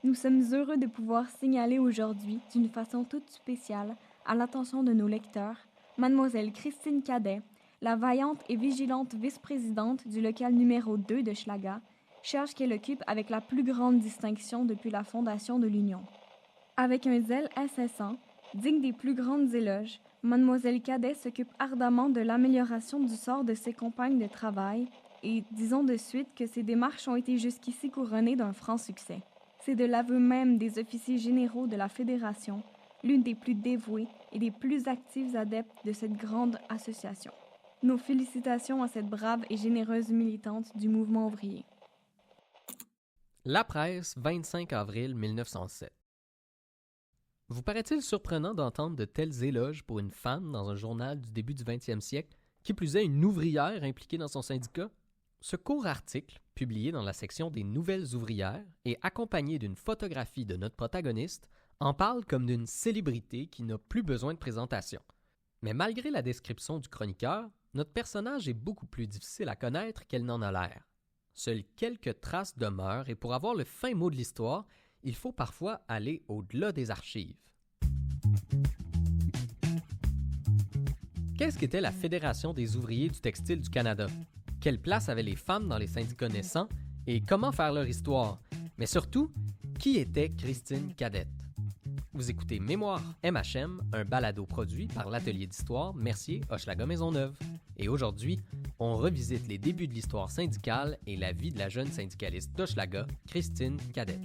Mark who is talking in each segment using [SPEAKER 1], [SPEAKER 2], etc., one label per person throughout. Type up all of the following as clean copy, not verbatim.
[SPEAKER 1] Nous sommes heureux de pouvoir signaler aujourd'hui, d'une façon toute spéciale, à l'attention de nos lecteurs, Mademoiselle Christine Cadet, la vaillante et vigilante vice-présidente du local numéro 2 de Schlaga, charge qu'elle occupe avec la plus grande distinction depuis la fondation de l'Union. Avec un zèle incessant, digne des plus grandes éloges, Mademoiselle Cadet s'occupe ardemment de l'amélioration du sort de ses compagnes de travail et disons de suite que ses démarches ont été jusqu'ici couronnées d'un franc succès. C'est de l'aveu même des officiers généraux de la Fédération, l'une des plus dévouées et des plus actives adeptes de cette grande association. Nos félicitations à cette brave et généreuse militante du mouvement ouvrier.
[SPEAKER 2] La Presse, 25 avril 1907. Vous paraît-il surprenant d'entendre de tels éloges pour une femme dans un journal du début du 20e siècle, qui plus est une ouvrière impliquée dans son syndicat? Ce court article, publié dans la section des Nouvelles ouvrières et accompagné d'une photographie de notre protagoniste, en parle comme d'une célébrité qui n'a plus besoin de présentation. Mais malgré la description du chroniqueur, notre personnage est beaucoup plus difficile à connaître qu'elle n'en a l'air. Seules quelques traces demeurent et pour avoir le fin mot de l'histoire, il faut parfois aller au-delà des archives. Qu'est-ce qu'était la Fédération des ouvriers du textile du Canada? Quelle place avaient les femmes dans les syndicats naissants et comment faire leur histoire? Mais surtout, qui était Christine Cadet? Vous écoutez Mémoire MHM, un balado produit par l'Atelier d'histoire Mercier Hochelaga Maisonneuve. Et aujourd'hui, on revisite les débuts de l'histoire syndicale et la vie de la jeune syndicaliste d'Hochelaga, Christine Cadet.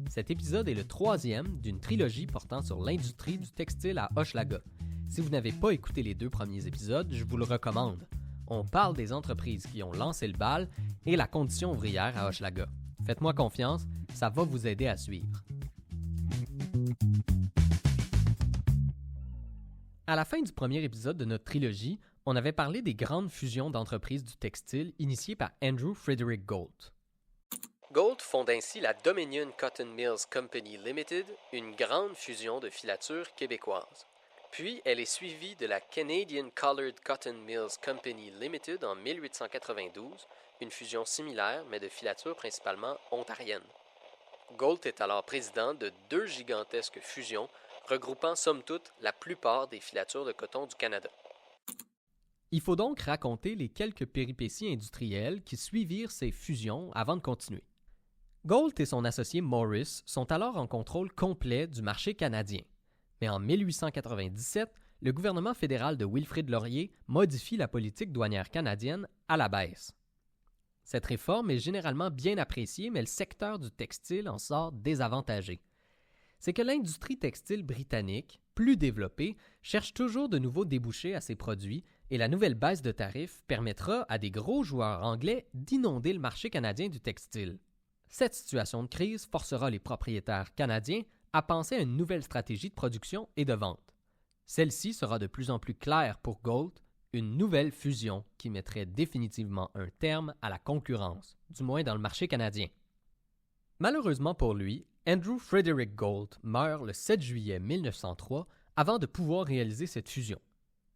[SPEAKER 2] Cet épisode est le 3e d'une trilogie portant sur l'industrie du textile à Hochelaga. Si vous n'avez pas écouté les 2 premiers épisodes, je vous le recommande. On parle des entreprises qui ont lancé le bal et la condition ouvrière à Hochelaga. Faites-moi confiance, ça va vous aider à suivre. À la fin du premier épisode de notre trilogie, on avait parlé des grandes fusions d'entreprises du textile initiées par Andrew Frederick Gault. Gault fonde ainsi la Dominion Cotton Mills Company Limited, une grande fusion de filature québécoise. Puis, elle est suivie de la Canadian Coloured Cotton Mills Company Limited en 1892, une fusion similaire mais de filature principalement ontarienne. Gault est alors président de 2 gigantesques fusions regroupant somme toute la plupart des filatures de coton du Canada. Il faut donc raconter les quelques péripéties industrielles qui suivirent ces fusions avant de continuer. Gault et son associé Morris sont alors en contrôle complet du marché canadien. Mais en 1897, le gouvernement fédéral de Wilfrid Laurier modifie la politique douanière canadienne à la baisse. Cette réforme est généralement bien appréciée, mais le secteur du textile en sort désavantagé. C'est que l'industrie textile britannique, plus développée, cherche toujours de nouveaux débouchés à ses produits et la nouvelle baisse de tarifs permettra à des gros joueurs anglais d'inonder le marché canadien du textile. Cette situation de crise forcera les propriétaires canadiens à penser à une nouvelle stratégie de production et de vente. Celle-ci sera de plus en plus claire pour Gault, une nouvelle fusion qui mettrait définitivement un terme à la concurrence, du moins dans le marché canadien. Malheureusement pour lui, Andrew Frederick Gault meurt le 7 juillet 1903 avant de pouvoir réaliser cette fusion.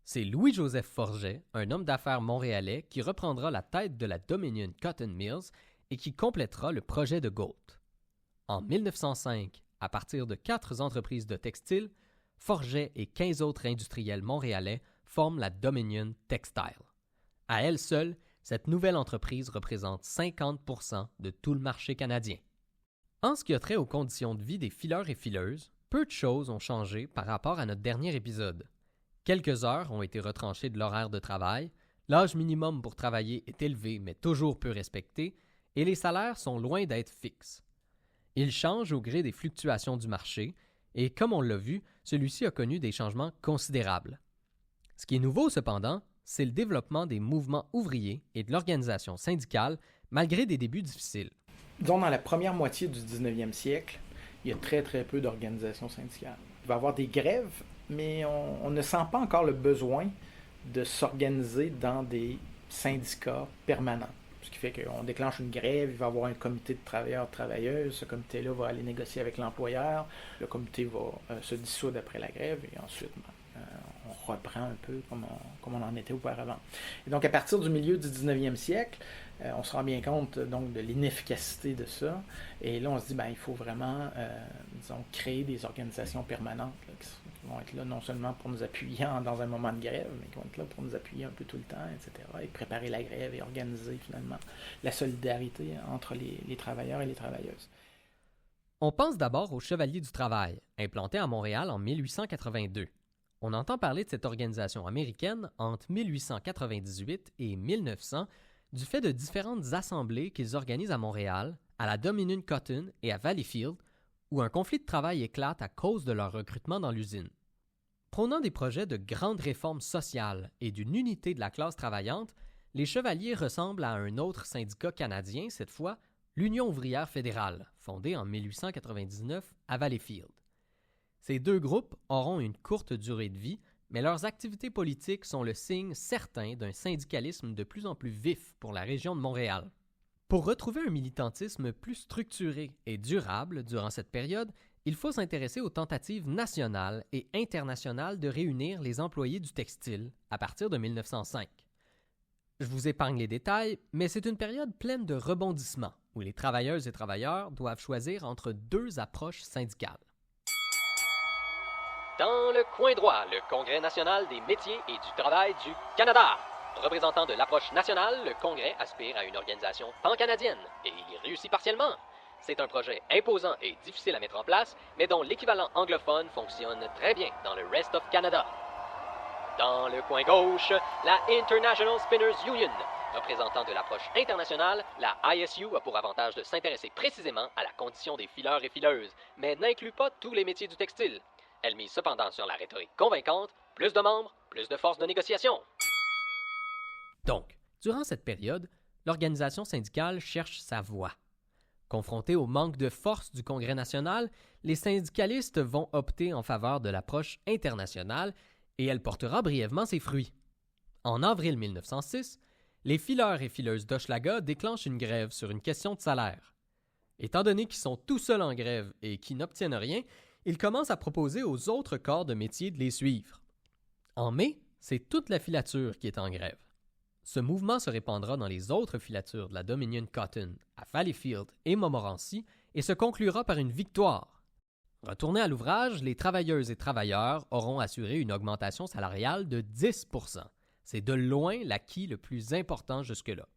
[SPEAKER 2] C'est Louis-Joseph Forget, un homme d'affaires montréalais, qui reprendra la tête de la Dominion Cotton Mills et qui complétera le projet de Gault. En 1905, à partir de 4 entreprises de textile, Forget et 15 autres industriels montréalais forment la Dominion Textile. À elle seule, cette nouvelle entreprise représente 50% de tout le marché canadien. En ce qui a trait aux conditions de vie des fileurs et fileuses, peu de choses ont changé par rapport à notre dernier épisode. Quelques heures ont été retranchées de l'horaire de travail, l'âge minimum pour travailler est élevé mais toujours peu respecté, et les salaires sont loin d'être fixes. Ils changent au gré des fluctuations du marché, et comme on l'a vu, celui-ci a connu des changements considérables. Ce qui est nouveau cependant, c'est le développement des mouvements ouvriers et de l'organisation syndicale malgré des débuts difficiles.
[SPEAKER 3] Disons, dans la première moitié du 19e siècle, il y a très très peu d'organisations syndicales. Il va y avoir des grèves, mais on ne sent pas encore le besoin de s'organiser dans des syndicats permanents. Ce qui fait qu'on déclenche une grève, il va y avoir un comité de travailleurs-travailleuses, ce comité-là va aller négocier avec l'employeur, le comité va se dissoudre après la grève et ensuite on reprend un peu comme on en était auparavant. Et donc, à partir du milieu du 19e siècle, on se rend bien compte donc de l'inefficacité de ça. Et là, on se dit, il faut vraiment, créer des organisations permanentes là, qui vont être là non seulement pour nous appuyer dans un moment de grève, mais qui vont être là pour nous appuyer un peu tout le temps, etc. Et préparer la grève et organiser finalement la solidarité entre les travailleurs et les travailleuses.
[SPEAKER 2] On pense d'abord aux Chevaliers du Travail, implantés à Montréal en 1882. On entend parler de cette organisation américaine entre 1898 et 1900 du fait de différentes assemblées qu'ils organisent à Montréal, à la Dominion Cotton et à Valleyfield, où un conflit de travail éclate à cause de leur recrutement dans l'usine. Prônant des projets de grandes réformes sociales et d'une unité de la classe travaillante, les Chevaliers ressemblent à un autre syndicat canadien, cette fois, l'Union ouvrière fédérale, fondée en 1899 à Valleyfield. Ces deux groupes auront une courte durée de vie, mais leurs activités politiques sont le signe certain d'un syndicalisme de plus en plus vif pour la région de Montréal. Pour retrouver un militantisme plus structuré et durable durant cette période, il faut s'intéresser aux tentatives nationales et internationales de réunir les employés du textile à partir de 1905. Je vous épargne les détails, mais c'est une période pleine de rebondissements où les travailleuses et travailleurs doivent choisir entre deux approches syndicales. Dans le coin droit, le Congrès national des métiers et du travail du Canada. Représentant de l'approche nationale, le Congrès aspire à une organisation pan-canadienne et il y réussit partiellement. C'est un projet imposant et difficile à mettre en place, mais dont l'équivalent anglophone fonctionne très bien dans le Rest of Canada. Dans le coin gauche, la International Spinners Union. Représentant de l'approche internationale, la ISU a pour avantage de s'intéresser précisément à la condition des fileurs et fileuses, mais n'inclut pas tous les métiers du textile. Elle mise cependant sur la rhétorique convaincante, plus de membres, plus de force de négociation. Donc, durant cette période, l'organisation syndicale cherche sa voie. Confrontée au manque de force du Congrès national, les syndicalistes vont opter en faveur de l'approche internationale et elle portera brièvement ses fruits. En avril 1906, les fileurs et fileuses d'Hochelaga déclenchent une grève sur une question de salaire. Étant donné qu'ils sont tout seuls en grève et qu'ils n'obtiennent rien, ils commencent à proposer aux autres corps de métier de les suivre. En mai, c'est toute la filature qui est en grève. Ce mouvement se répandra dans les autres filatures de la Dominion Cotton, à Valleyfield et Montmorency et se conclura par une victoire. Retournés à l'ouvrage, les travailleuses et travailleurs auront assuré une augmentation salariale de 10 %. C'est de loin l'acquis le plus important jusque-là.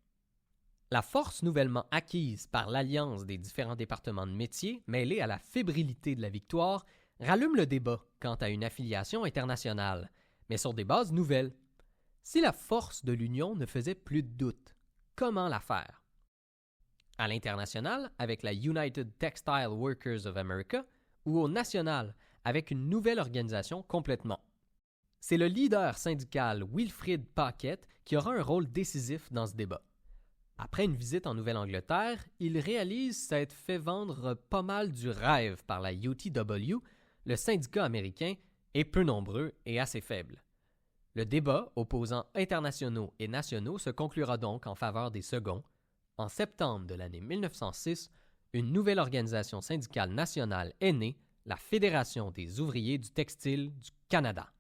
[SPEAKER 2] La force nouvellement acquise par l'alliance des différents départements de métier, mêlée à la fébrilité de la victoire, rallume le débat quant à une affiliation internationale, mais sur des bases nouvelles. Si la force de l'Union ne faisait plus de doute, comment la faire? À l'international, avec la United Textile Workers of America, ou au national, avec une nouvelle organisation complètement. C'est le leader syndical Wilfrid Paquette qui aura un rôle décisif dans ce débat. Après une visite en Nouvelle-Angleterre, il réalise s'être fait vendre pas mal du rêve par la UTW, le syndicat américain, est peu nombreux et assez faible. Le débat opposant internationaux et nationaux se conclura donc en faveur des seconds. En septembre de l'année 1906, une nouvelle organisation syndicale nationale est née, la Fédération des ouvriers du textile du Canada.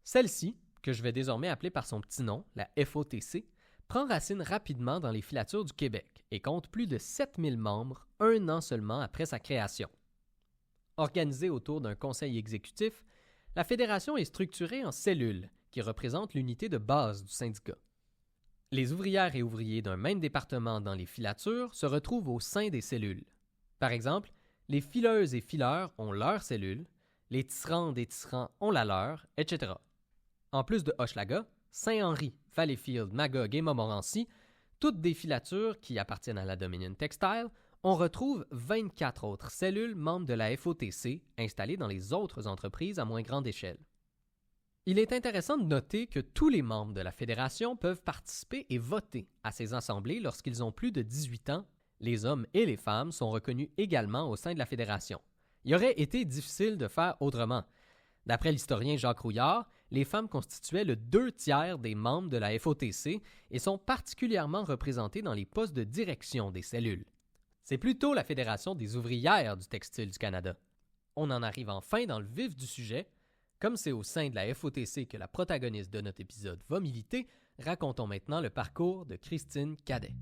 [SPEAKER 2] Celle-ci, que je vais désormais appeler par son petit nom, la FOTC, prend racine rapidement dans les filatures du Québec et compte plus de 7000 membres un an seulement après sa création. Organisée autour d'un conseil exécutif, la fédération est structurée en cellules qui représentent l'unité de base du syndicat. Les ouvrières et ouvriers d'un même département dans les filatures se retrouvent au sein des cellules. Par exemple, les fileuses et fileurs ont leur cellule, les tisserandes et tisserands ont la leur, etc. En plus de Hochelaga, Saint-Henri, Valleyfield, Magog et Montmorency, toutes des filatures qui appartiennent à la Dominion Textile, on retrouve 24 autres cellules membres de la FOTC installées dans les autres entreprises à moins grande échelle. Il est intéressant de noter que tous les membres de la fédération peuvent participer et voter à ces assemblées lorsqu'ils ont plus de 18 ans. Les hommes et les femmes sont reconnus également au sein de la fédération. Il aurait été difficile de faire autrement. D'après l'historien Jacques Rouillard, les femmes constituaient le 2/3 des membres de la FOTC et sont particulièrement représentées dans les postes de direction des cellules. C'est plutôt la Fédération des ouvrières du textile du Canada. On en arrive enfin dans le vif du sujet. Comme c'est au sein de la FOTC que la protagoniste de notre épisode va militer, racontons maintenant le parcours de Christine Cadet.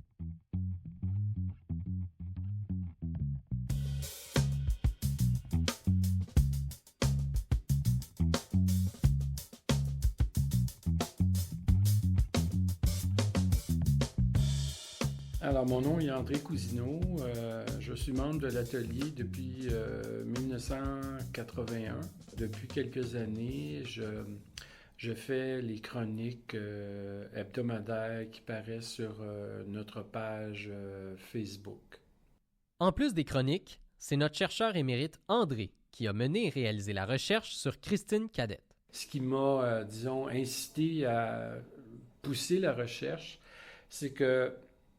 [SPEAKER 4] Alors, mon nom est André Cousineau. Je suis membre de l'atelier depuis 1981. Depuis quelques années, je fais les chroniques hebdomadaires qui paraissent sur notre page Facebook.
[SPEAKER 2] En plus des chroniques, c'est notre chercheur émérite André qui a mené et réalisé la recherche sur Christine Cadet.
[SPEAKER 4] Ce qui m'a, incité à pousser la recherche, c'est que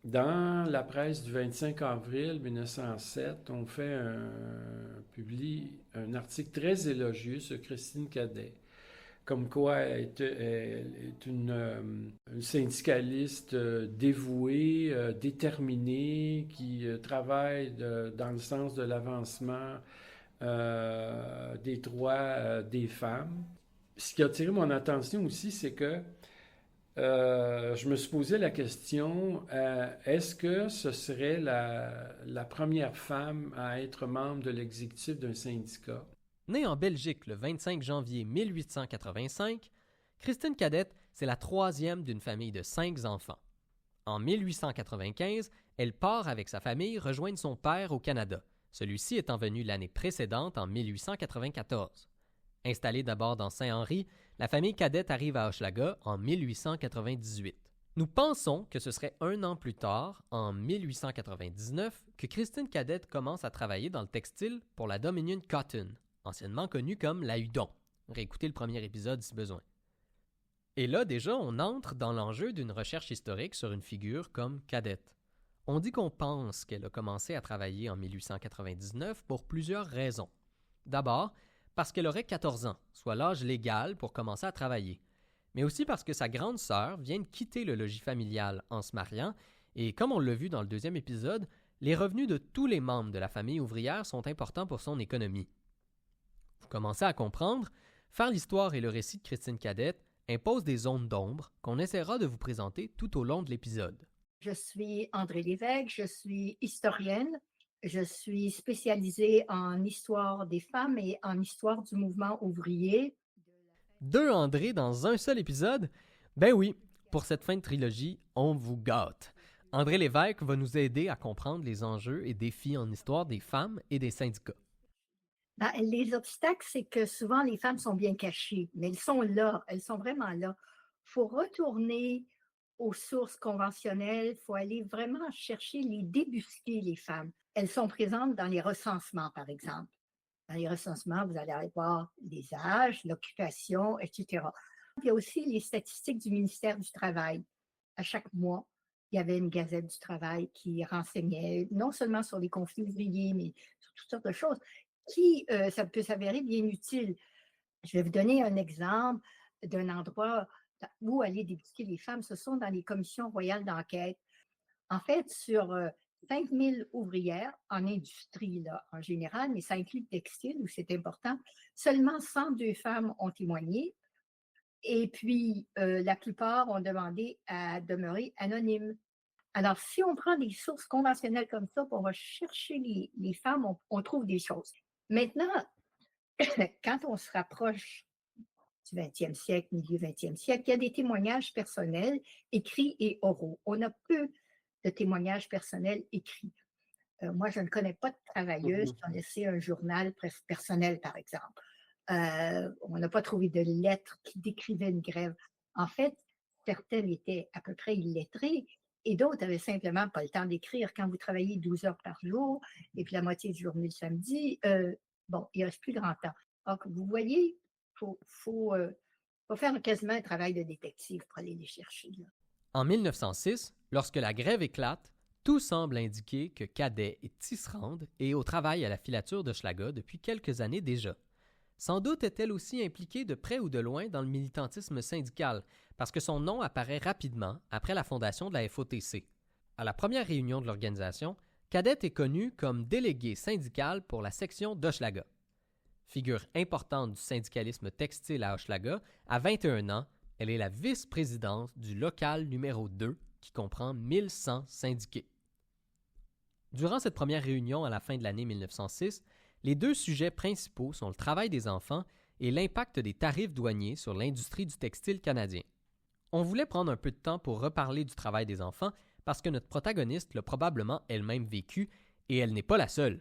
[SPEAKER 4] dans la presse du 25 avril 1907, on publie un article très élogieux sur Christine Cadet, comme quoi elle est une syndicaliste dévouée, déterminée, qui travaille dans le sens de l'avancement des droits des femmes. Ce qui a attiré mon attention aussi, c'est que je me suis posé la question, est-ce que ce serait la première femme à être membre de l'exécutif d'un syndicat?
[SPEAKER 2] Née en Belgique le 25 janvier 1885, Christine Cadet, c'est la troisième d'une famille de 5 enfants. En 1895, elle part avec sa famille rejoindre son père au Canada, celui-ci étant venu l'année précédente en 1894. Installée d'abord dans Saint-Henri, la famille Cadet arrive à Hochelaga en 1898. Nous pensons que ce serait 1 an plus tard, en 1899, que Christine Cadet commence à travailler dans le textile pour la Dominion Cotton, anciennement connue comme la Hudon. Réécoutez le premier épisode si besoin. Et là, déjà, on entre dans l'enjeu d'une recherche historique sur une figure comme Cadet. On dit qu'on pense qu'elle a commencé à travailler en 1899 pour plusieurs raisons. D'abord, parce qu'elle aurait 14 ans, soit l'âge légal pour commencer à travailler, mais aussi parce que sa grande sœur vient de quitter le logis familial en se mariant, et comme on l'a vu dans le 2e épisode, les revenus de tous les membres de la famille ouvrière sont importants pour son économie. Vous commencez à comprendre, faire l'histoire et le récit de Christine Cadet impose des zones d'ombre qu'on essaiera de vous présenter tout au long de l'épisode.
[SPEAKER 5] Je suis André Lévesque, je suis historienne. Je suis spécialisée en histoire des femmes et en histoire du mouvement ouvrier.
[SPEAKER 2] 2 André dans un seul épisode? Ben oui, pour cette fin de trilogie, on vous gâte. André Lévesque va nous aider à comprendre les enjeux et défis en histoire des femmes et des syndicats.
[SPEAKER 5] Les obstacles, c'est que souvent les femmes sont bien cachées, mais elles sont là, elles sont vraiment là. Il faut retourner aux sources conventionnelles, il faut aller vraiment chercher, débusquer les femmes. Elles sont présentes dans les recensements, par exemple. Dans les recensements, vous allez voir les âges, l'occupation, etc. Il y a aussi les statistiques du ministère du Travail. À chaque mois, il y avait une gazette du travail qui renseignait non seulement sur les conflits ouvriers, mais sur toutes sortes de choses qui, ça peut s'avérer bien utile. Je vais vous donner un exemple d'un endroit où aller débusquer les femmes. Ce sont dans les commissions royales d'enquête. En fait, sur 5000 ouvrières en industrie là, en général, mais ça inclut le textile où c'est important, seulement 102 femmes ont témoigné et puis la plupart ont demandé à demeurer anonymes. Alors, si on prend des sources conventionnelles comme ça, on va chercher les femmes, on trouve des choses. Maintenant, quand on se rapproche du 20e siècle, milieu 20e siècle, il y a des témoignages personnels écrits et oraux. On a peu de témoignages personnels écrits. Moi, je ne connais pas de travailleuses qui ont laissé un journal personnel, par exemple. On n'a pas trouvé de lettres qui décrivaient une grève. En fait, certaines étaient à peu près illettrées et d'autres avaient simplement pas le temps d'écrire. Quand vous travaillez 12 heures par jour et puis la moitié de journée le samedi, il ne reste plus grand temps. Donc, vous voyez, il faut faire quasiment un travail de détective pour aller les chercher. Là.
[SPEAKER 2] En 1906, lorsque la grève éclate, tout semble indiquer que Cadet est tisserande et au travail à la filature d'Hochelaga depuis quelques années déjà. Sans doute est-elle aussi impliquée de près ou de loin dans le militantisme syndical, parce que son nom apparaît rapidement après la fondation de la FOTC. À la première réunion de l'organisation, Cadet est connue comme déléguée syndicale pour la section d'Hochelaga. Figure importante du syndicalisme textile à Hochelaga, à 21 ans, elle est la vice-présidente du local numéro 2, qui comprend 1100 syndiqués. Durant cette première réunion à la fin de l'année 1906, les deux sujets principaux sont le travail des enfants et l'impact des tarifs douaniers sur l'industrie du textile canadien. On voulait prendre un peu de temps pour reparler du travail des enfants parce que notre protagoniste l'a probablement elle-même vécu et elle n'est pas la seule.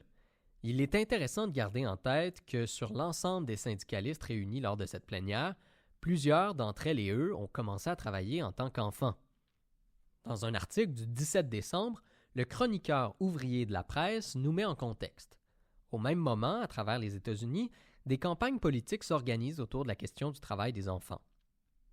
[SPEAKER 2] Il est intéressant de garder en tête que sur l'ensemble des syndicalistes réunis lors de cette plénière, plusieurs d'entre elles et eux ont commencé à travailler en tant qu'enfants. Dans un article du 17 décembre, le chroniqueur ouvrier de la presse nous met en contexte. Au même moment, à travers les États-Unis, des campagnes politiques s'organisent autour de la question du travail des enfants.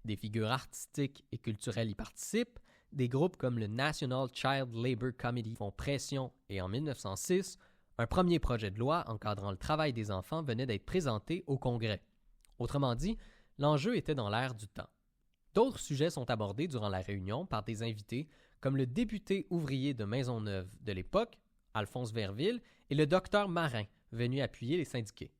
[SPEAKER 2] Des figures artistiques et culturelles y participent, des groupes comme le National Child Labor Committee font pression et en 1906, un premier projet de loi encadrant le travail des enfants venait d'être présenté au Congrès. Autrement dit, l'enjeu était dans l'air du temps. D'autres sujets sont abordés durant la réunion par des invités comme le député ouvrier de Maisonneuve de l'époque, Alphonse Verville, et le docteur Marin, venu appuyer les syndiqués.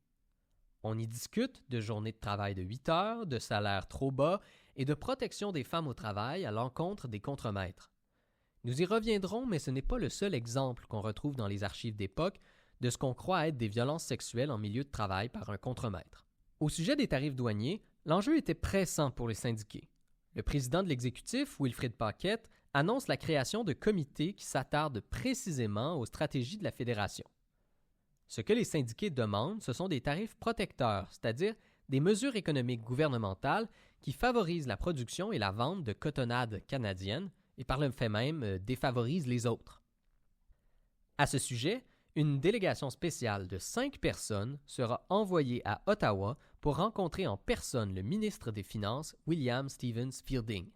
[SPEAKER 2] On y discute de journées de travail de 8 heures, de salaires trop bas et de protection des femmes au travail à l'encontre des contremaîtres. Nous y reviendrons, mais ce n'est pas le seul exemple qu'on retrouve dans les archives d'époque de ce qu'on croit être des violences sexuelles en milieu de travail par un contremaître. Au sujet des tarifs douaniers, l'enjeu était pressant pour les syndiqués. Le président de l'exécutif, Wilfrid Paquette, annonce la création de comités qui s'attardent précisément aux stratégies de la Fédération. Ce que les syndiqués demandent, ce sont des tarifs protecteurs, c'est-à-dire des mesures économiques gouvernementales qui favorisent la production et la vente de cotonnades canadiennes et par le fait même défavorisent les autres. À ce sujet, une délégation spéciale de 5 personnes sera envoyée à Ottawa pour rencontrer en personne le ministre des Finances, William Stevens Fielding.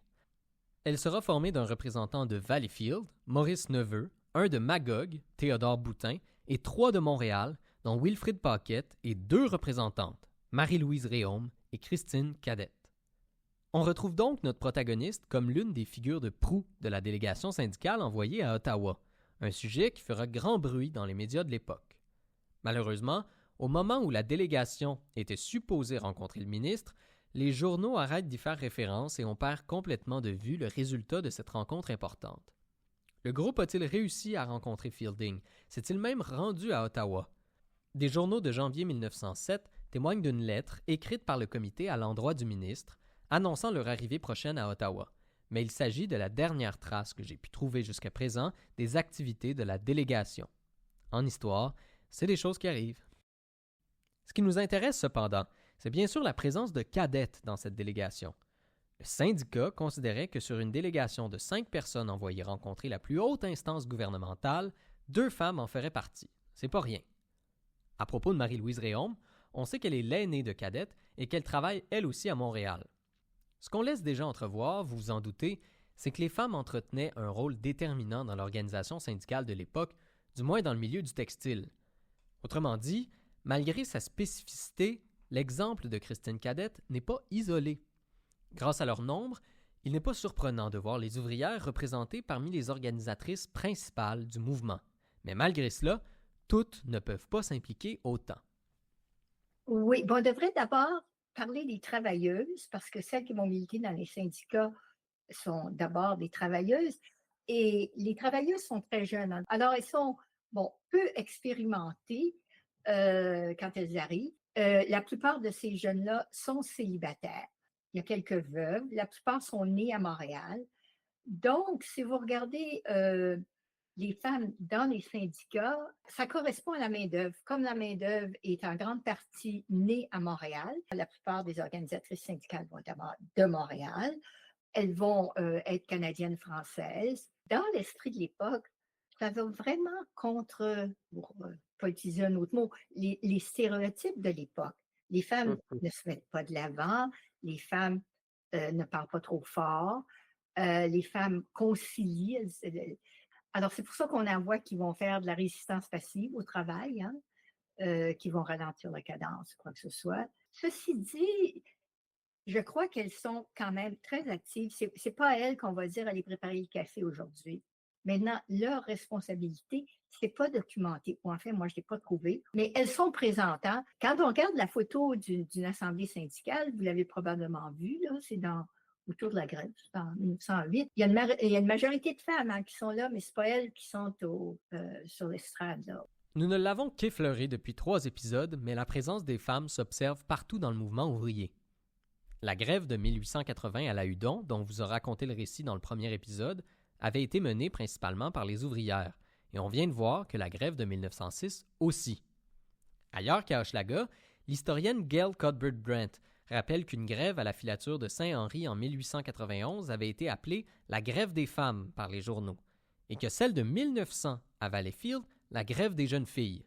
[SPEAKER 2] Elle sera formée d'un représentant de Valleyfield, Maurice Neveu, un de Magog, Théodore Boutin, et 3 de Montréal, dont Wilfrid Paquette, et 2 représentantes, Marie-Louise Réaume et Christine Cadette. On retrouve donc notre protagoniste comme l'une des figures de proue de la délégation syndicale envoyée à Ottawa, un sujet qui fera grand bruit dans les médias de l'époque. Malheureusement, au moment où la délégation était supposée rencontrer le ministre, les journaux arrêtent d'y faire référence et on perd complètement de vue le résultat de cette rencontre importante. Le groupe a-t-il réussi à rencontrer Fielding? S'est-il même rendu à Ottawa? Des journaux de janvier 1907 témoignent d'une lettre écrite par le comité à l'endroit du ministre, annonçant leur arrivée prochaine à Ottawa. Mais il s'agit de la dernière trace que j'ai pu trouver jusqu'à présent des activités de la délégation. En histoire, c'est des choses qui arrivent. Ce qui nous intéresse cependant, c'est bien sûr la présence de cadettes dans cette délégation. Le syndicat considérait que sur une délégation de 5 personnes envoyées rencontrer la plus haute instance gouvernementale, 2 femmes en feraient partie. C'est pas rien. À propos de Marie-Louise Réaume, on sait qu'elle est l'aînée de cadettes et qu'elle travaille elle aussi à Montréal. Ce qu'on laisse déjà entrevoir, vous vous en doutez, c'est que les femmes entretenaient un rôle déterminant dans l'organisation syndicale de l'époque, du moins dans le milieu du textile. Autrement dit, malgré sa spécificité, l'exemple de Christine Cadette n'est pas isolé. Grâce à leur nombre, il n'est pas surprenant de voir les ouvrières représentées parmi les organisatrices principales du mouvement. Mais malgré cela, toutes ne peuvent pas s'impliquer autant.
[SPEAKER 5] Oui, bon, on devrait d'abord parler des travailleuses, parce que celles qui vont militer dans les syndicats sont d'abord des travailleuses, et les travailleuses sont très jeunes. Alors, elles sont, peu expérimentées quand elles arrivent. La plupart de ces jeunes-là sont célibataires. Il y a quelques veuves. La plupart sont nées à Montréal. Donc, si vous regardez les femmes dans les syndicats, ça correspond à la main-d'œuvre. Comme la main-d'œuvre est en grande partie née à Montréal, la plupart des organisatrices syndicales vont d'abord de Montréal. Elles vont être canadiennes-françaises. Dans l'esprit de l'époque, ça va vraiment contre, pour pas utiliser un autre mot, les stéréotypes de l'époque. Les femmes ne se mettent pas de l'avant, les femmes ne parlent pas trop fort, les femmes concilient. Alors, c'est pour ça qu'on en voit qui vont faire de la résistance passive au travail, qui vont ralentir la cadence, quoi que ce soit. Ceci dit, je crois qu'elles sont quand même très actives. C'est pas à elles qu'on va dire aller préparer le café aujourd'hui. Maintenant, leur responsabilité, C'est pas documenté. Ou en fait, moi, je l'ai pas trouvé. Mais elles sont présentes, hein. Quand on regarde la photo d'une assemblée syndicale, vous l'avez probablement vu, là, c'est autour de la grève, c'est en 1908. Il y a une majorité de femmes, hein, qui sont là, mais c'est pas elles qui sont sur l'estrade, là.
[SPEAKER 2] Nous ne l'avons qu'effleuré depuis 3 épisodes, mais la présence des femmes s'observe partout dans le mouvement ouvrier. La grève de 1880 à la Hudon, dont vous a raconté le récit dans le premier épisode, avait été menée principalement par les ouvrières, et on vient de voir que la grève de 1906 aussi. Ailleurs qu'à Hochelaga, l'historienne Gail Cuthbert-Brent rappelle qu'une grève à la filature de Saint-Henri en 1891 avait été appelée la grève des femmes par les journaux, et que celle de 1900 à Valleyfield, la grève des jeunes filles.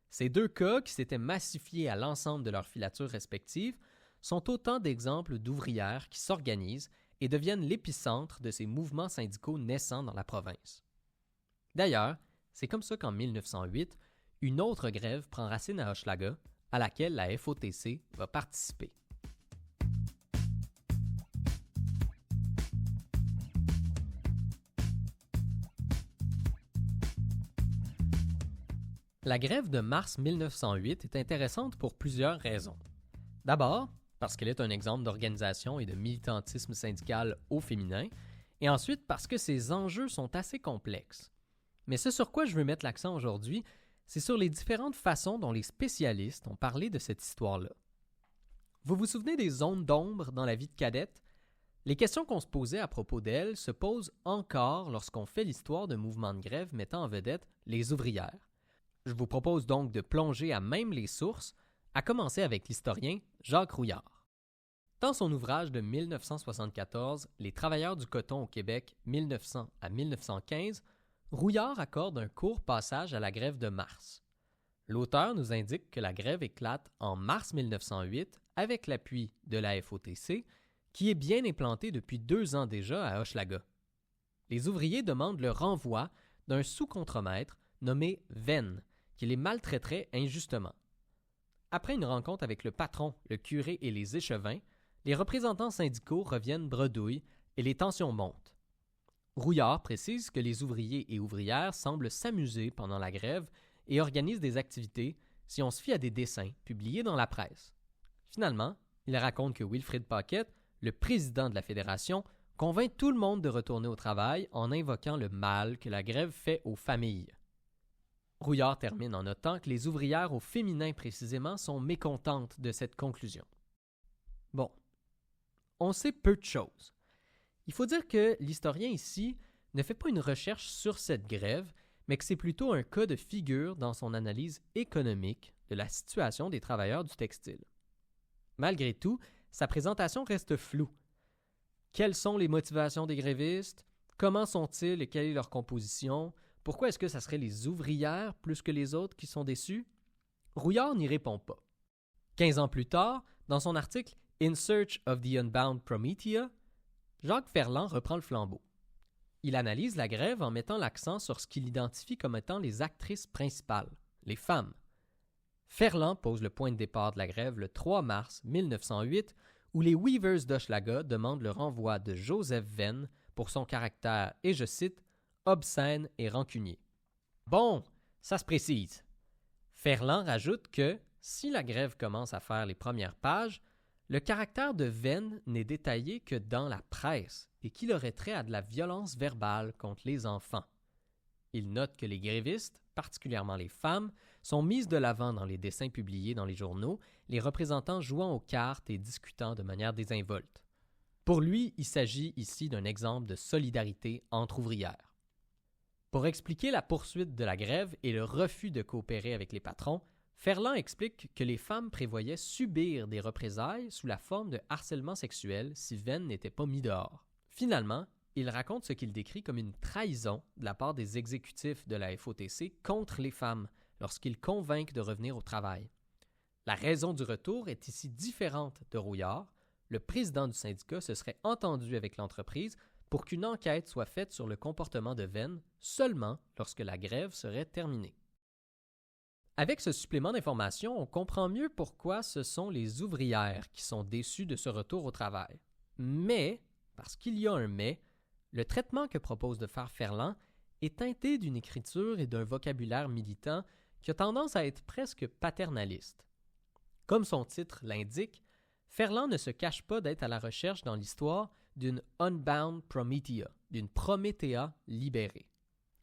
[SPEAKER 2] Ces 2 cas, qui s'étaient massifiés à l'ensemble de leurs filatures respectives, sont autant d'exemples d'ouvrières qui s'organisent et deviennent l'épicentre de ces mouvements syndicaux naissants dans la province. D'ailleurs, c'est comme ça qu'en 1908, une autre grève prend racine à Hochelaga, à laquelle la FOTC va participer. La grève de mars 1908 est intéressante pour plusieurs raisons. D'abord, parce qu'elle est un exemple d'organisation et de militantisme syndical au féminin, et ensuite parce que ses enjeux sont assez complexes. Mais ce sur quoi je veux mettre l'accent aujourd'hui, c'est sur les différentes façons dont les spécialistes ont parlé de cette histoire-là. Vous vous souvenez des zones d'ombre dans la vie de Cadette? Les questions qu'on se posait à propos d'elle se posent encore lorsqu'on fait l'histoire de mouvements de grève mettant en vedette les ouvrières. Je vous propose donc de plonger à même les sources, à commencer avec l'historien Jacques Rouillard. Dans son ouvrage de 1974, Les travailleurs du coton au Québec 1900 à 1915, Rouillard accorde un court passage à la grève de mars. L'auteur nous indique que la grève éclate en mars 1908 avec l'appui de la FOTC, qui est bien implantée depuis 2 ans déjà à Hochelaga. Les ouvriers demandent le renvoi d'un sous-contremaître nommé Venn, qui les maltraiterait injustement. Après une rencontre avec le patron, le curé et les échevins, les représentants syndicaux reviennent bredouilles et les tensions montent. Rouillard précise que les ouvriers et ouvrières semblent s'amuser pendant la grève et organisent des activités si on se fie à des dessins publiés dans la presse. Finalement, il raconte que Wilfrid Paquette, le président de la fédération, convainc tout le monde de retourner au travail en invoquant le mal que la grève fait aux familles. Rouillard termine en notant que les ouvrières au féminin précisément sont mécontentes de cette conclusion. Bon, on sait peu de choses. Il faut dire que l'historien ici ne fait pas une recherche sur cette grève, mais que c'est plutôt un cas de figure dans son analyse économique de la situation des travailleurs du textile. Malgré tout, sa présentation reste floue. Quelles sont les motivations des grévistes? Comment sont-ils et quelle est leur composition? Pourquoi est-ce que ça serait les ouvrières plus que les autres qui sont déçues? Rouillard n'y répond pas. 15 ans plus tard, dans son article « In Search of the Unbound Promethea », Jacques Ferland reprend le flambeau. Il analyse la grève en mettant l'accent sur ce qu'il identifie comme étant les actrices principales, les femmes. Ferland pose le point de départ de la grève le 3 mars 1908, où les Weavers d'Hochelaga demandent le renvoi de Joseph Venn pour son caractère, et je cite, « obscène et rancunier ». Bon, ça se précise. Ferland rajoute que, si la grève commence à faire les premières pages, le caractère de Venn n'est détaillé que dans la presse et qu'il aurait trait à de la violence verbale contre les enfants. Il note que les grévistes, particulièrement les femmes, sont mises de l'avant dans les dessins publiés dans les journaux, les représentants jouant aux cartes et discutant de manière désinvolte. Pour lui, il s'agit ici d'un exemple de solidarité entre ouvrières. Pour expliquer la poursuite de la grève et le refus de coopérer avec les patrons, Ferland explique que les femmes prévoyaient subir des représailles sous la forme de harcèlement sexuel si Venn n'était pas mis dehors. Finalement, il raconte ce qu'il décrit comme une trahison de la part des exécutifs de la FOTC contre les femmes lorsqu'ils convainquent de revenir au travail. La raison du retour est ici différente de Rouillard. Le président du syndicat se serait entendu avec l'entreprise pour qu'une enquête soit faite sur le comportement de Venn seulement lorsque la grève serait terminée. Avec ce supplément d'informations, on comprend mieux pourquoi ce sont les ouvrières qui sont déçues de ce retour au travail. Mais, parce qu'il y a un mais, le traitement que propose de faire Ferland est teintée d'une écriture et d'un vocabulaire militant qui a tendance à être presque paternaliste. Comme son titre l'indique, Ferland ne se cache pas d'être à la recherche dans l'histoire d'une Unbound Promethea, d'une Prométhéa libérée.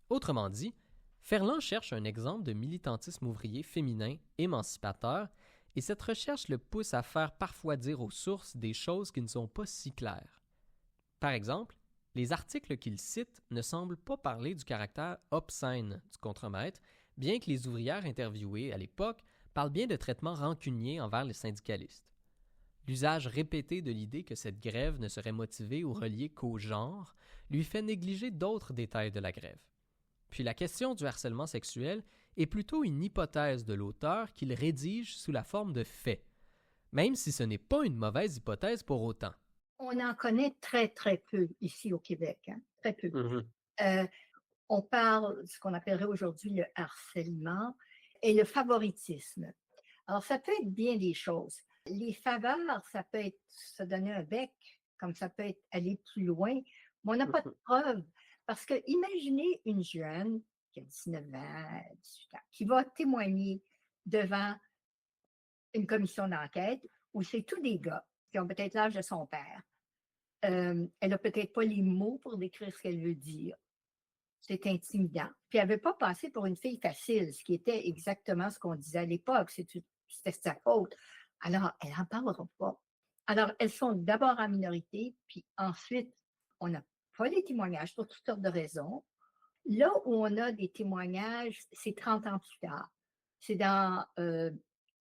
[SPEAKER 2] Autrement dit, Ferland cherche un exemple de militantisme ouvrier féminin émancipateur et cette recherche le pousse à faire parfois dire aux sources des choses qui ne sont pas si claires. Par exemple, les articles qu'il cite ne semblent pas parler du caractère obscène du contremaître, bien que les ouvrières interviewées à l'époque parlent bien de traitements rancuniers envers les syndicalistes. L'usage répété de l'idée que cette grève ne serait motivée ou reliée qu'au genre lui fait négliger d'autres détails de la grève. Puis la question du harcèlement sexuel est plutôt une hypothèse de l'auteur qu'il rédige sous la forme de faits, même si ce n'est pas une mauvaise hypothèse pour autant.
[SPEAKER 5] On en connaît très, très peu ici au Québec, hein? Très peu.
[SPEAKER 4] Mm-hmm.
[SPEAKER 5] On parle de ce qu'on appellerait aujourd'hui le harcèlement et le favoritisme. Alors, ça peut être bien des choses. Les faveurs, ça peut être se donner un bec, comme ça peut être aller plus loin, mais on n'a pas de preuves. Parce que imaginez une jeune qui a 19 ans, 18 ans, qui va témoigner devant une commission d'enquête où c'est tous des gars qui ont peut-être l'âge de son père. Elle n'a peut-être pas les mots pour décrire ce qu'elle veut dire. C'est intimidant. Puis elle ne veut pas passer pour une fille facile, ce qui était exactement ce qu'on disait à l'époque. C'était sa faute. Alors, elle n'en parlera pas. Alors, elles sont d'abord en minorité, puis ensuite, on n'a pas les témoignages pour toutes sortes de raisons. Là où on a des témoignages, c'est 30 ans plus tard. C'est dans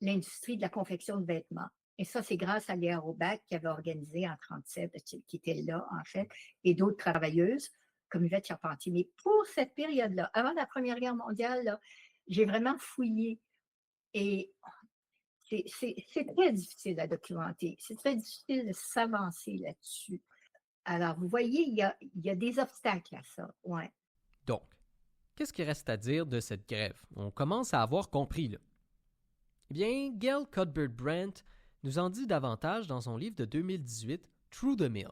[SPEAKER 5] l'industrie de la confection de vêtements. Et ça, c'est grâce à Léa Robach qui avait organisé en 1937, qui était là, en fait, et d'autres travailleuses, comme Yvette Charpentier. Mais pour cette période-là, avant la Première Guerre mondiale, là, j'ai vraiment fouillé. Et c'est très difficile à documenter. C'est très difficile de s'avancer là-dessus. Alors, vous voyez, il y a des obstacles à ça. Ouais.
[SPEAKER 2] Donc, qu'est-ce qu'il reste à dire de cette grève? On commence à avoir compris, là. Eh bien, Gail Cuthbert-Brandt nous en dit davantage dans son livre de 2018, Through the Mill.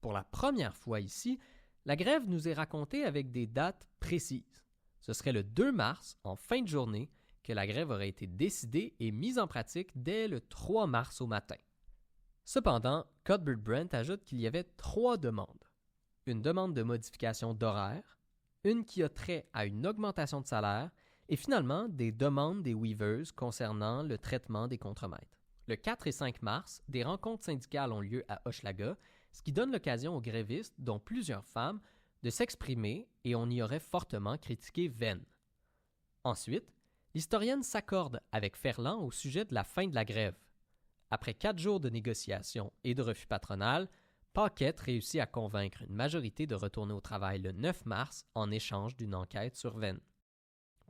[SPEAKER 2] Pour la première fois ici, la grève nous est racontée avec des dates précises. Ce serait le 2 mars, en fin de journée, que la grève aurait été décidée et mise en pratique dès le 3 mars au matin. Cependant, Cuthbert-Brandt ajoute qu'il y avait 3 demandes. Une demande de modification d'horaire, une qui a trait à une augmentation de salaire et finalement des demandes des weavers concernant le traitement des contremaîtres. Le 4 et 5 mars, des rencontres syndicales ont lieu à Hochelaga, ce qui donne l'occasion aux grévistes, dont plusieurs femmes, de s'exprimer et on y aurait fortement critiqué Venn. Ensuite, l'historienne s'accorde avec Ferland au sujet de la fin de la grève. Après 4 jours de négociations et de refus patronal, Paquette réussit à convaincre une majorité de retourner au travail le 9 mars en échange d'une enquête sur Venn.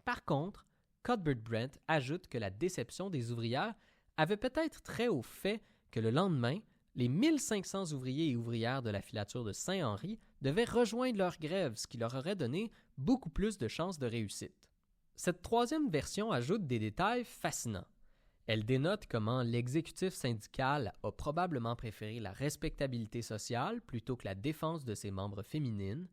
[SPEAKER 2] Par contre, Cuthbert-Brandt ajoute que la déception des ouvrières avait peut-être trait au fait que le lendemain, les 1500 ouvriers et ouvrières de la filature de Saint-Henri devaient rejoindre leur grève, ce qui leur aurait donné beaucoup plus de chances de réussite. Cette troisième version ajoute des détails fascinants. Elle dénote comment l'exécutif syndical a probablement préféré la respectabilité sociale plutôt que la défense de ses membres féminines.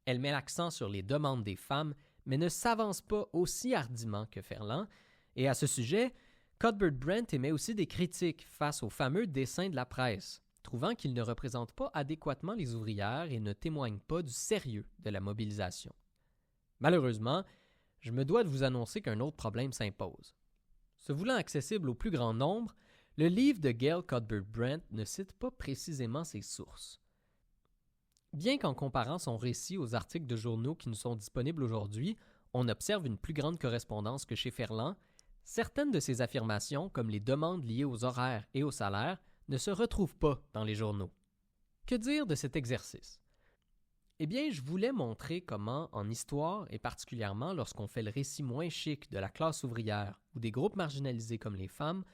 [SPEAKER 2] Elle met l'accent sur les demandes des femmes, mais ne s'avance pas aussi hardiment que Ferland. Et à ce sujet, Cuthbert-Brandt émet aussi des critiques face aux fameux dessins de la presse, trouvant qu'ils ne représentent pas adéquatement les ouvrières et ne témoignent pas du sérieux de la mobilisation. Malheureusement, je me dois de vous annoncer qu'un autre problème s'impose. Se voulant accessible au plus grand nombre, le livre de Gail Cuthbert-Brandt ne cite pas précisément ses sources. Bien qu'en comparant son récit aux articles de journaux qui nous sont disponibles aujourd'hui, on observe une plus grande correspondance que chez Ferland, certaines de ses affirmations, comme les demandes liées aux horaires et aux salaires, ne se retrouvent pas dans les journaux. Que dire de cet exercice? Eh bien, je voulais montrer comment, en histoire, et particulièrement lorsqu'on fait le récit moins chic de la classe ouvrière ou des groupes marginalisés comme les femmes,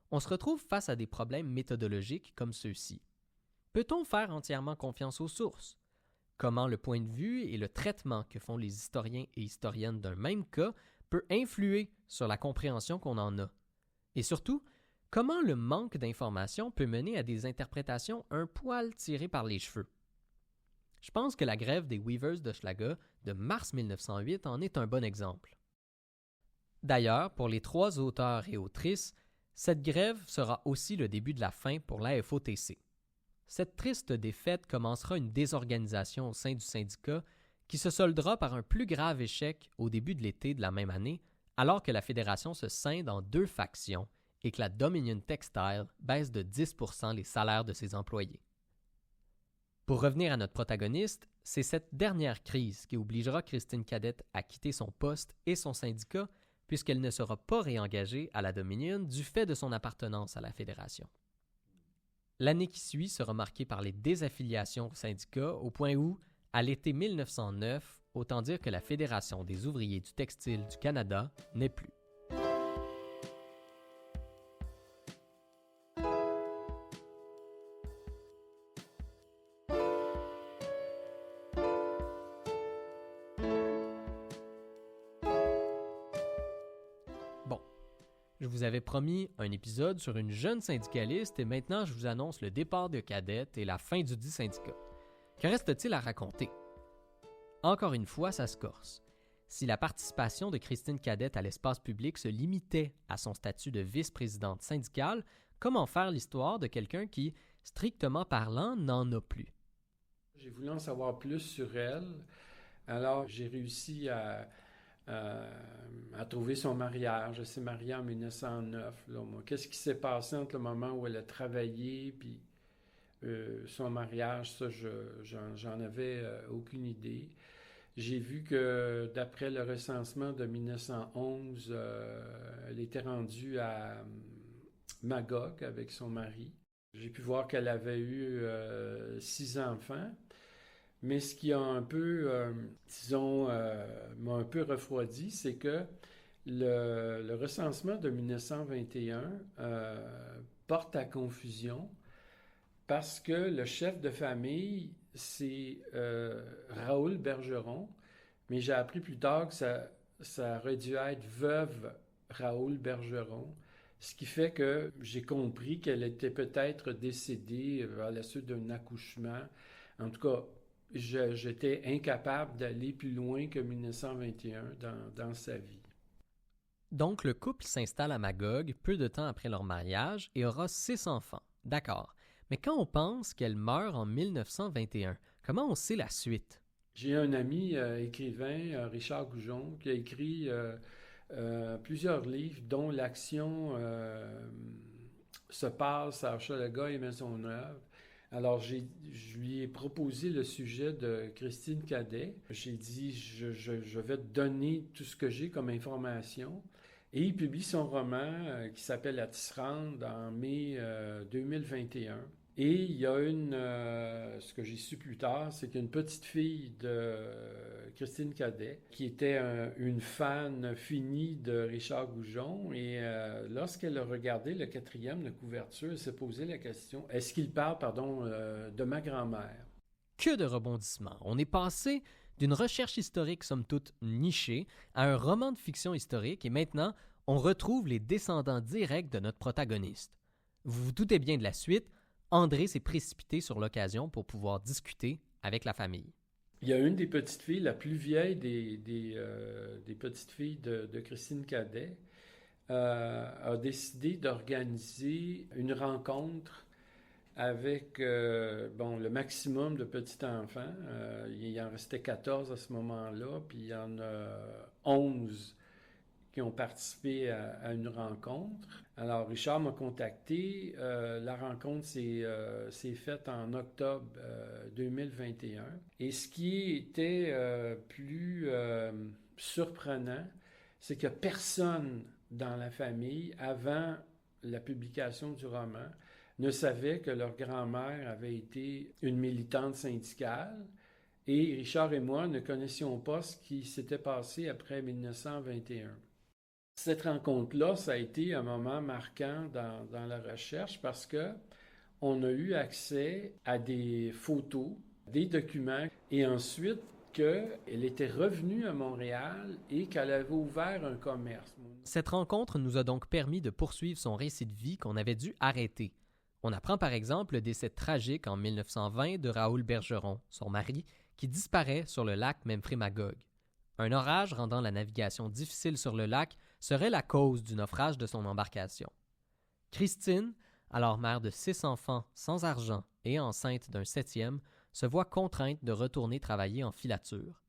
[SPEAKER 2] on se retrouve face à des problèmes méthodologiques comme ceux-ci. Peut-on faire entièrement confiance aux sources? Comment le point de vue et le traitement que font les historiens et historiennes d'un même cas peut influer sur la compréhension qu'on en a? Et surtout, comment le manque d'informations peut mener à des interprétations un poil tirées par les cheveux? Je pense que la grève des Weavers d'Hochelaga de mars 1908 en est un bon exemple. D'ailleurs, pour les 3 auteurs et autrices, cette grève sera aussi le début de la fin pour l'AFOTC. Cette triste défaite commencera une désorganisation au sein du syndicat qui se soldera par un plus grave échec au début de l'été de la même année, alors que la fédération se scinde en 2 factions et que la Dominion Textile baisse de 10% les salaires de ses employés. Pour revenir à notre protagoniste, c'est cette dernière crise qui obligera Christine Cadet à quitter son poste et son syndicat puisqu'elle ne sera pas réengagée à la Dominion du fait de son appartenance à la fédération. L'année qui suit sera marquée par les désaffiliations au syndicat au point où, à l'été 1909, autant dire que la Fédération des ouvriers du textile du Canada n'est plus. Bon, je vous avais promis un épisode sur une jeune syndicaliste et maintenant je vous annonce le départ de Cadette et la fin du dit syndicat. Que reste-t-il à raconter? Encore une fois, ça se corse. Si la participation de Christine Cadet à l'espace public se limitait à son statut de vice-présidente syndicale, comment faire l'histoire de quelqu'un qui, strictement parlant, n'en a plus?
[SPEAKER 4] J'ai voulu en savoir plus sur elle. Alors, j'ai réussi à trouver son mariage. Elle s'est mariée en 1909. Là, moi. Qu'est-ce qui s'est passé entre le moment où elle a travaillé puis son mariage? Ça, j'en avais aucune idée. J'ai vu que d'après le recensement de 1911, elle était rendue à Magog avec son mari. J'ai pu voir qu'elle avait eu 6 enfants. Mais ce qui a un peu, m'a un peu refroidi, c'est que le recensement de 1921 porte à confusion parce que le chef de famille, c'est Raoul Bergeron, mais j'ai appris plus tard que ça aurait dû être veuve Raoul Bergeron, ce qui fait que j'ai compris qu'elle était peut-être décédée à la suite d'un accouchement. En tout cas, j'étais incapable d'aller plus loin que 1921 dans sa vie.
[SPEAKER 2] Donc, le couple s'installe à Magog peu de temps après leur mariage et aura 6 enfants. D'accord. Mais quand on pense qu'elle meurt en 1921, comment on sait la suite?
[SPEAKER 4] J'ai un ami écrivain, Richard Goujon, qui a écrit plusieurs livres, dont L'Action se passe à Hochelaga et Maisonneuve. Alors, je lui ai proposé le sujet de Christine Cadet. J'ai dit, je vais te donner tout ce que j'ai comme information. Et il publie son roman qui s'appelle La Tisserande en mai 2021. Et il y a ce que j'ai su plus tard, c'est qu'il y a une petite fille de Christine Cadet qui était une fan finie de Richard Goujon. Et lorsqu'elle a regardé le 4e de couverture, elle s'est posé la question, est-ce qu'il parle, de ma grand-mère?
[SPEAKER 2] Que de rebondissements! On est passé d'une recherche historique somme toute nichée à un roman de fiction historique et maintenant, on retrouve les descendants directs de notre protagoniste. Vous vous doutez bien de la suite, André s'est précipité sur l'occasion pour pouvoir discuter avec la famille.
[SPEAKER 4] Il y a une des petites filles, la plus vieille des petites filles de Christine Cadet, a décidé d'organiser une rencontre avec le maximum de petits-enfants. Il en restait 14 à ce moment-là, puis il y en a 11 qui ont participé à une rencontre. Alors, Richard m'a contacté. La rencontre s'est faite en octobre 2021. Et ce qui était plus surprenant, c'est que personne dans la famille, avant la publication du roman, ne savait que leur grand-mère avait été une militante syndicale. Et Richard et moi ne connaissions pas ce qui s'était passé après 1921. Cette rencontre-là, ça a été un moment marquant dans la recherche parce qu'on a eu accès à des photos, des documents, et ensuite qu'elle était revenue à Montréal et qu'elle avait ouvert un commerce.
[SPEAKER 2] Cette rencontre nous a donc permis de poursuivre son récit de vie qu'on avait dû arrêter. On apprend par exemple le décès tragique en 1920 de Raoul Bergeron, son mari, qui disparaît sur le lac Memphremagog. Un orage rendant la navigation difficile sur le lac serait la cause du naufrage de son embarcation. Christine, alors mère de 6 enfants sans argent et enceinte d'un 7e, se voit contrainte de retourner travailler en filature.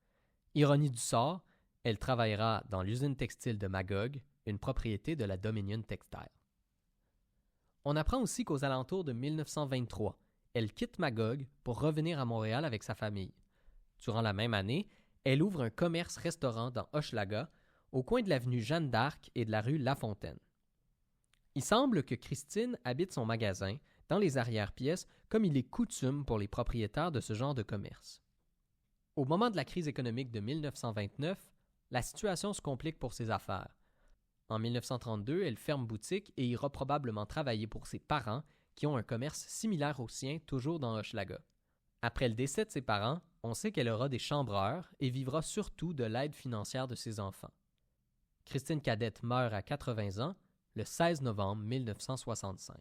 [SPEAKER 2] Ironie du sort, elle travaillera dans l'usine textile de Magog, une propriété de la Dominion Textile. On apprend aussi qu'aux alentours de 1923, elle quitte Magog pour revenir à Montréal avec sa famille. Durant la même année, elle ouvre un commerce-restaurant dans Hochelaga, au coin de l'avenue Jeanne d'Arc et de la rue Lafontaine. Il semble que Christine habite son magasin dans les arrière-pièces comme il est coutume pour les propriétaires de ce genre de commerce. Au moment de la crise économique de 1929, la situation se complique pour ses affaires. En 1932, elle ferme boutique et ira probablement travailler pour ses parents qui ont un commerce similaire au sien toujours dans Hochelaga. Après le décès de ses parents, on sait qu'elle aura des chambreurs et vivra surtout de l'aide financière de ses enfants. Christine Cadette meurt à 80 ans le 16 novembre 1965.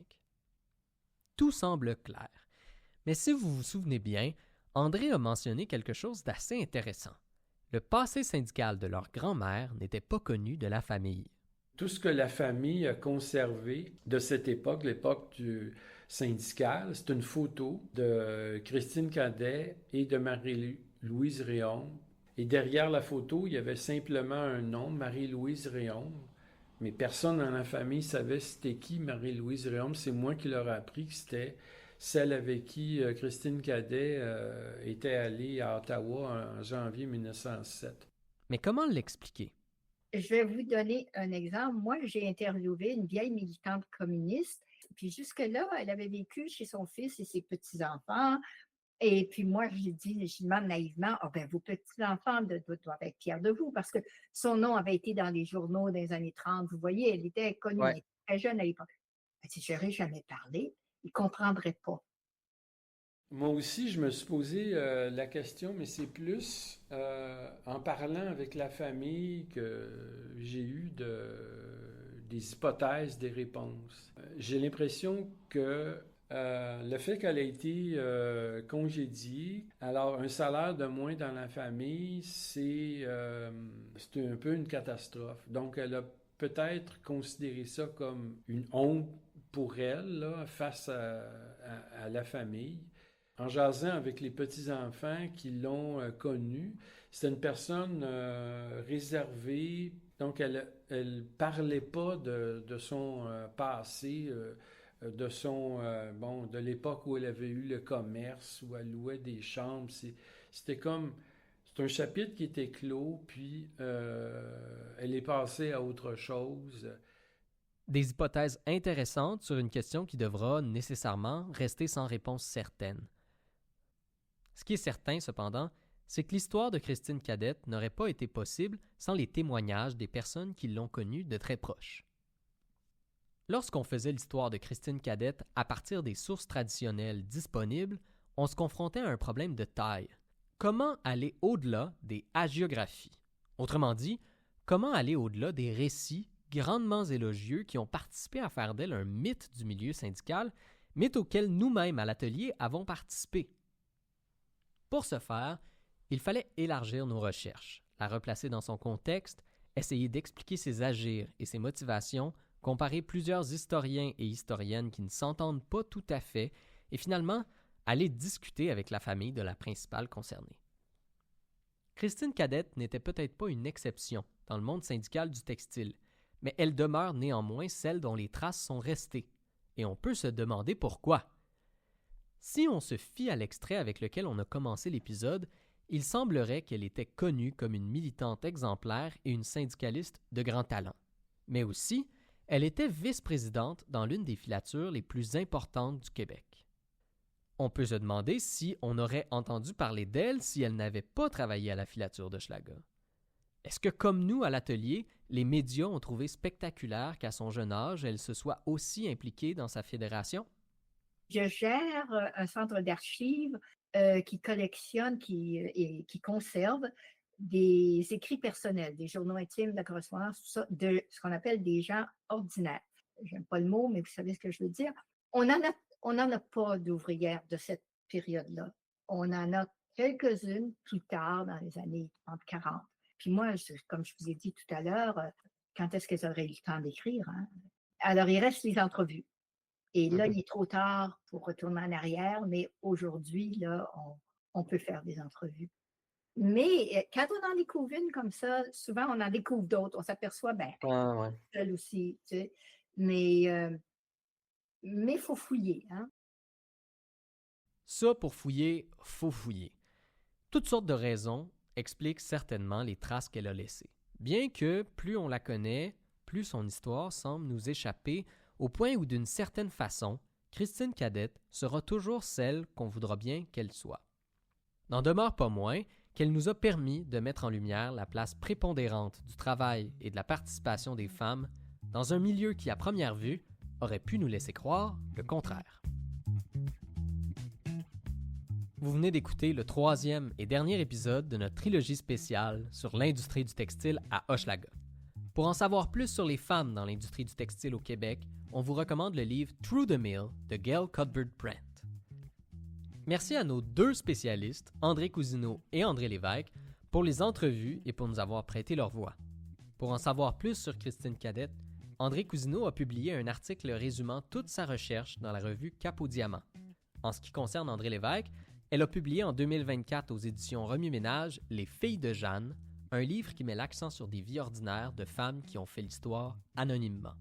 [SPEAKER 2] Tout semble clair, mais si vous vous souvenez bien, André a mentionné quelque chose d'assez intéressant. Le passé syndical de leur grand-mère n'était pas connu de la famille.
[SPEAKER 4] Tout ce que la famille a conservé de cette époque, l'époque du syndical, c'est une photo de Christine Cadet et de Marie-Louise Réaume. Et derrière la photo, il y avait simplement un nom, Marie-Louise Réaume. Mais personne dans la famille savait c'était qui Marie-Louise Réaume. C'est moi qui leur ai appris que c'était celle avec qui Christine Cadet était allée à Ottawa en janvier 1907.
[SPEAKER 2] Mais comment l'expliquer?
[SPEAKER 5] Je vais vous donner un exemple. Moi, j'ai interviewé une vieille militante communiste. Puis jusque-là, elle avait vécu chez son fils et ses petits-enfants. Et puis moi, je demande naïvement, vos petits-enfants doivent être fiers de vous parce que son nom avait été dans les journaux des années 30. Vous voyez, elle était connue, elle était très jeune à l'époque. Elle dit, je n'aurais jamais parlé, ils ne comprendraient pas.
[SPEAKER 4] Moi aussi, je me suis posé la question, mais c'est plus en parlant avec la famille que j'ai eu des hypothèses, des réponses. J'ai l'impression que le fait qu'elle ait été congédiée, alors un salaire de moins dans la famille, c'est un peu une catastrophe. Donc, elle a peut-être considéré ça comme une honte pour elle, là, face à la famille. En jasant avec les petits-enfants qui l'ont connue, c'était une personne réservée, donc elle parlait pas de son passé, de l'époque où elle avait eu le commerce, où elle louait des chambres. C'est un chapitre qui était clos, puis elle est passée à autre chose.
[SPEAKER 2] Des hypothèses intéressantes sur une question qui devra nécessairement rester sans réponse certaine. Ce qui est certain, cependant, c'est que l'histoire de Christine Cadette n'aurait pas été possible sans les témoignages des personnes qui l'ont connue de très proche. Lorsqu'on faisait l'histoire de Christine Cadette à partir des sources traditionnelles disponibles, on se confrontait à un problème de taille. Comment aller au-delà des hagiographies? Autrement dit, comment aller au-delà des récits grandement élogieux qui ont participé à faire d'elle un mythe du milieu syndical, mythe auquel nous-mêmes à l'atelier avons participé? Pour ce faire, il fallait élargir nos recherches, la replacer dans son contexte, essayer d'expliquer ses agirs et ses motivations, comparer plusieurs historiens et historiennes qui ne s'entendent pas tout à fait, et finalement, aller discuter avec la famille de la principale concernée. Christine Cadette n'était peut-être pas une exception dans le monde syndical du textile, mais elle demeure néanmoins celle dont les traces sont restées, et on peut se demander pourquoi. Si on se fie à l'extrait avec lequel on a commencé l'épisode, il semblerait qu'elle était connue comme une militante exemplaire et une syndicaliste de grand talent. Mais aussi, elle était vice-présidente dans l'une des filatures les plus importantes du Québec. On peut se demander si on aurait entendu parler d'elle si elle n'avait pas travaillé à la filature d'Hochelaga. Est-ce que, comme nous à l'atelier, les médias ont trouvé spectaculaire qu'à son jeune âge, elle se soit aussi impliquée dans sa fédération?
[SPEAKER 5] Je gère un centre d'archives qui collectionne et qui conserve des écrits personnels, des journaux intimes, de la correspondance, tout ça, de ce qu'on appelle des gens ordinaires. J'aime pas le mot, mais vous savez ce que je veux dire. On en a On n'en a pas d'ouvrières de cette période-là. On en a quelques-unes plus tard, dans les années 30-40. Puis moi, comme je vous ai dit tout à l'heure, quand est-ce qu'elles auraient eu le temps d'écrire? Hein? Alors, il reste les entrevues. Et là, il est trop tard pour retourner en arrière, mais aujourd'hui, là, on peut faire des entrevues. Mais quand on en découvre une comme ça, souvent, on en découvre d'autres. On s'aperçoit, elle aussi, tu sais. Mais il faut fouiller, hein?
[SPEAKER 2] Ça, pour fouiller, faut fouiller. Toutes sortes de raisons expliquent certainement les traces qu'elle a laissées. Bien que, plus on la connaît, plus son histoire semble nous échapper au point où, d'une certaine façon, Christine Cadet sera toujours celle qu'on voudra bien qu'elle soit. N'en demeure pas moins qu'elle nous a permis de mettre en lumière la place prépondérante du travail et de la participation des femmes dans un milieu qui, à première vue, aurait pu nous laisser croire le contraire. Vous venez d'écouter le 3e et dernier épisode de notre trilogie spéciale sur l'industrie du textile à Hochelaga. Pour en savoir plus sur les femmes dans l'industrie du textile au Québec, on vous recommande le livre Through the Mill de Gail Cuthbert-Brent. Merci à nos 2 spécialistes, André Cousineau et André Lévesque, pour les entrevues et pour nous avoir prêté leur voix. Pour en savoir plus sur Christine Cadet, André Cousineau a publié un article résumant toute sa recherche dans la revue Cap au Diamant. En ce qui concerne André Lévesque, elle a publié en 2024 aux éditions Remue-Ménage Les Filles de Jeanne, un livre qui met l'accent sur des vies ordinaires de femmes qui ont fait l'histoire anonymement.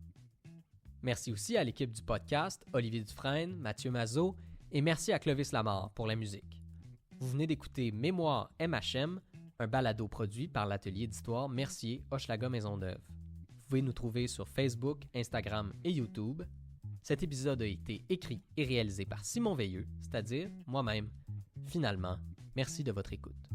[SPEAKER 2] Merci aussi à l'équipe du podcast, Olivier Dufresne, Mathieu Mazot, et merci à Clovis Lamarre pour la musique. Vous venez d'écouter Mémoire MHM, un balado produit par l'atelier d'histoire Mercier Hochelaga Maisonneuve. Vous pouvez nous trouver sur Facebook, Instagram et YouTube. Cet épisode a été écrit et réalisé par Simon Veilleux, c'est-à-dire moi-même. Finalement, merci de votre écoute.